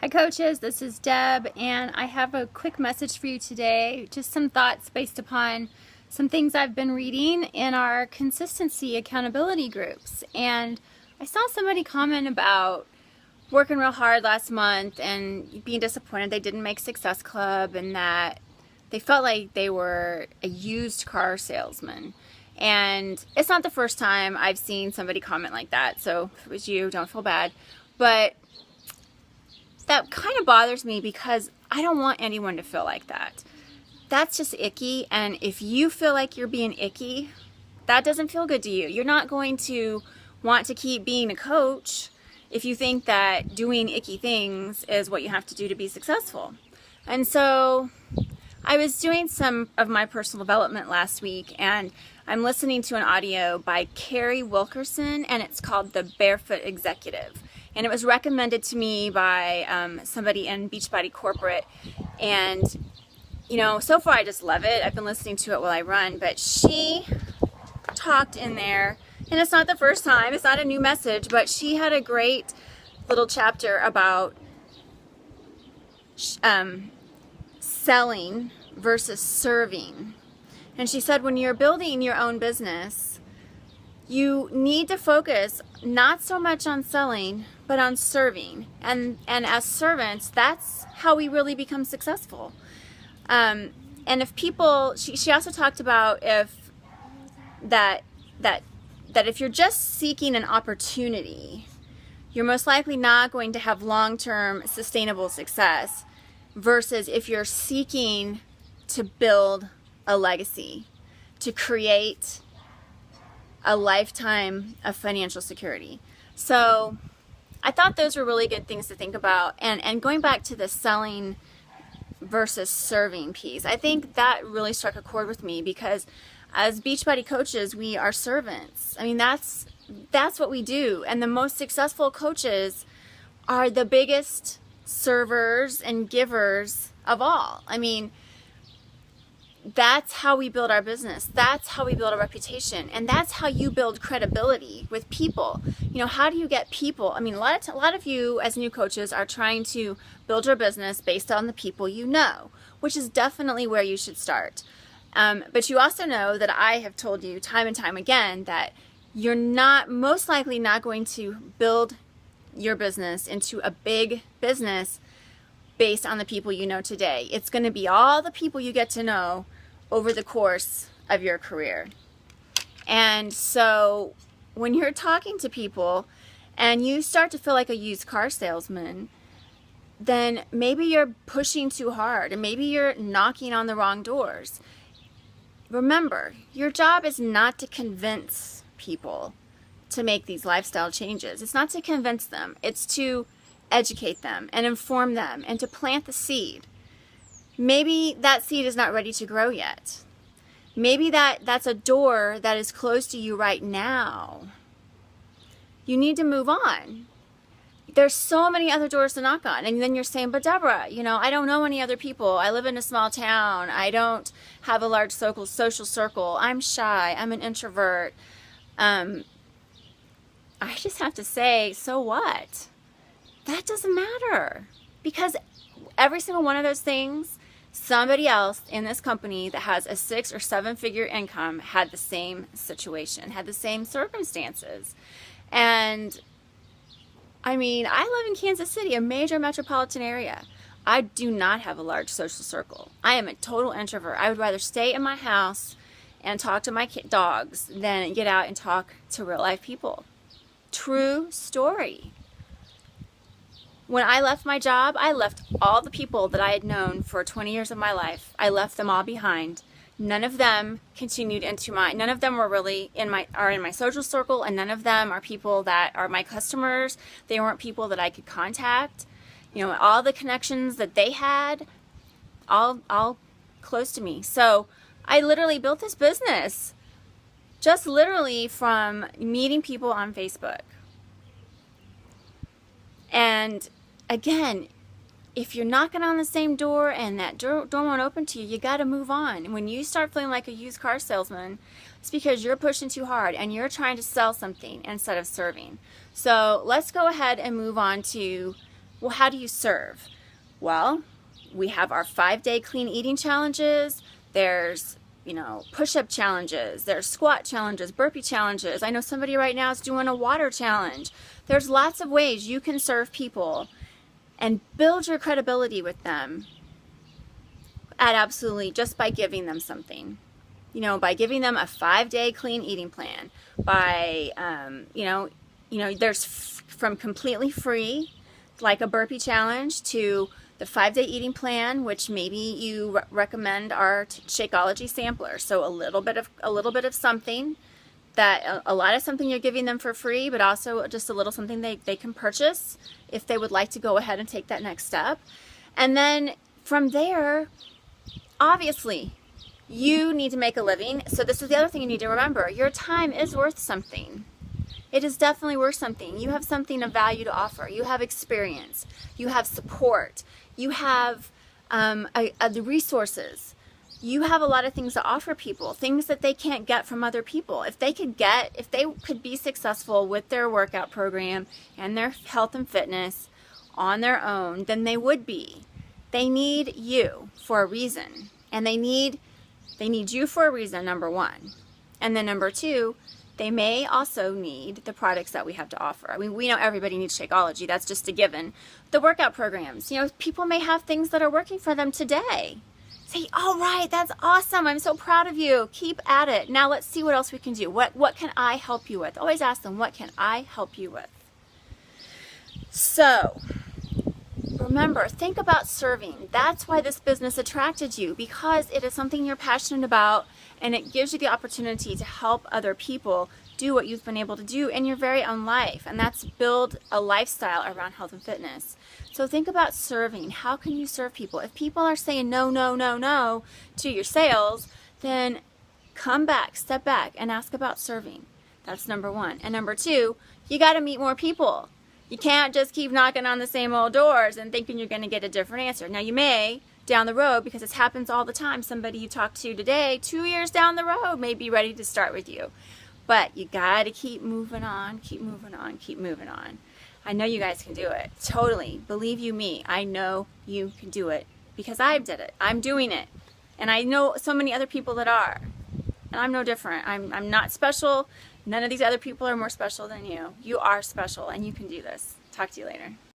Hi coaches, this is Deb, and I have a quick message for you today. Just some thoughts based upon some things I've been reading in our consistency accountability groups. And I saw somebody comment about working real hard last month and being disappointed they didn't make Success Club and that they felt like they were a used car salesman. And it's not the first time I've seen somebody comment like that, so if it was you, don't feel bad. But that kind of bothers me because I don't want anyone to feel like that. That's just icky, and if you feel like you're being icky, that doesn't feel good to you. You're not going to want to keep being a coach if you think that doing icky things is what you have to do to be successful. And so I was doing some of my personal development last week, and I'm listening to an audio by Carrie Wilkerson, and it's called The Barefoot Executive. And it was recommended to me by somebody in Beachbody Corporate. And, you know, so far I just love it. I've been listening to it while I run. But she talked in there, and it's not the first time. It's not a new message. But she had a great little chapter about selling versus serving. And she said when you're building your own business, you need to focus not so much on selling, but on serving. And as servants, that's how we really become successful. And if people, she also talked about if that if you're just seeking an opportunity, you're most likely not going to have long-term sustainable success versus if you're seeking to build a legacy, to create a lifetime of financial security. So I thought those were really good things to think about. And going back to the selling versus serving piece, I think that really struck a chord with me because as Beachbody coaches, we are servants. I mean, that's what we do. And the most successful coaches are the biggest servers and givers of all. I mean, that's how we build our business. That's how we build a reputation. And that's how you build credibility with people. You know, how do you get people? I mean, a lot of you as new coaches are trying to build your business based on the people you know, which is definitely where you should start. But you also know that I have told you time and time again that you're most likely not going to build your business into a big business based on the people you know today. It's going to be all the people you get to know over the course of your career. And so when you're talking to people and you start to feel like a used car salesman, then maybe you're pushing too hard and maybe you're knocking on the wrong doors. Remember, your job is not to convince people to make these lifestyle changes. It's not to convince them. It's to educate them and inform them and to plant the seed. Maybe that seed is not ready to grow yet. Maybe that's a door that is closed to you right now. You need to move on. There's so many other doors to knock on. And then you're saying, but Deborah, you know, I don't know any other people. I live in a small town. I don't have a large social circle. I'm shy. I'm an introvert. I just have to say, so what? That doesn't matter, because every single one of those things, somebody else in this company that has a 6 or 7 figure income had the same situation, had the same circumstances. And I mean, I live in Kansas City, a major metropolitan area. I do not have a large social circle. I am a total introvert. I would rather stay in my house and talk to my dogs than get out and talk to real life people. True story. When I left my job, I left all the people that I had known for 20 years of my life. I left them all behind. None of them continued none of them were really in my social circle, and none of them are people that are my customers. They weren't people that I could contact. You know, all the connections that they had, all close to me. So I literally built this business just literally from meeting people on Facebook. And again, if you're knocking on the same door and that door won't open to you, you got to move on. And when you start feeling like a used car salesman, it's because you're pushing too hard and you're trying to sell something instead of serving. So let's go ahead and move on to Well, how do you serve? Well, we have our 5-day clean eating challenges. There's, push-up challenges. There's squat challenges, burpee challenges. I know somebody right now is doing a water challenge. There's lots of ways you can serve people and build your credibility with them at absolutely just by giving them something. By giving them a 5-day clean eating plan, by, there's from completely free, like a burpee challenge, to the 5-day eating plan, which maybe you recommend our Shakeology sampler. So a little bit of something, that a lot of something you're giving them for free, but also just a little something they can purchase if they would like to go ahead and take that next step. And then from there, obviously, you need to make a living. So this is the other thing you need to remember. Your time is worth something. It is definitely worth something. You have something of value to offer. You have experience. You have support. You have the resources. You have a lot of things to offer people, things that they can't get from other people. If they could be successful with their workout program and their health and fitness on their own, then they would be. They need you for a reason. And they need you for a reason, number one. And then number two, they may also need the products that we have to offer. I mean, we know everybody needs Shakeology. That's just a given. The workout programs, people may have things that are working for them today. Say, all right, that's awesome. I'm so proud of you. Keep at it. Now let's see what else we can do. What can I help you with? Always ask them, what can I help you with? So, remember, think about serving. That's why this business attracted you, because it is something you're passionate about, and it gives you the opportunity to help other people do what you've been able to do in your very own life, and that's build a lifestyle around health and fitness. So think about serving. How can you serve people? If people are saying no, no, no, no to your sales, then come back, step back, and ask about serving. That's number one. And number two, you got to meet more people. You can't just keep knocking on the same old doors and thinking you're going to get a different answer. Now, you may, down the road, because it happens all the time, somebody you talk to today, 2 years down the road, may be ready to start with you. But you got to keep moving on, keep moving on, keep moving on. I know you guys can do it. Totally. Believe you me, I know you can do it because I did it. I'm doing it. And I know so many other people that are. And I'm no different. I'm not special. None of these other people are more special than you. You are special, and you can do this. Talk to you later.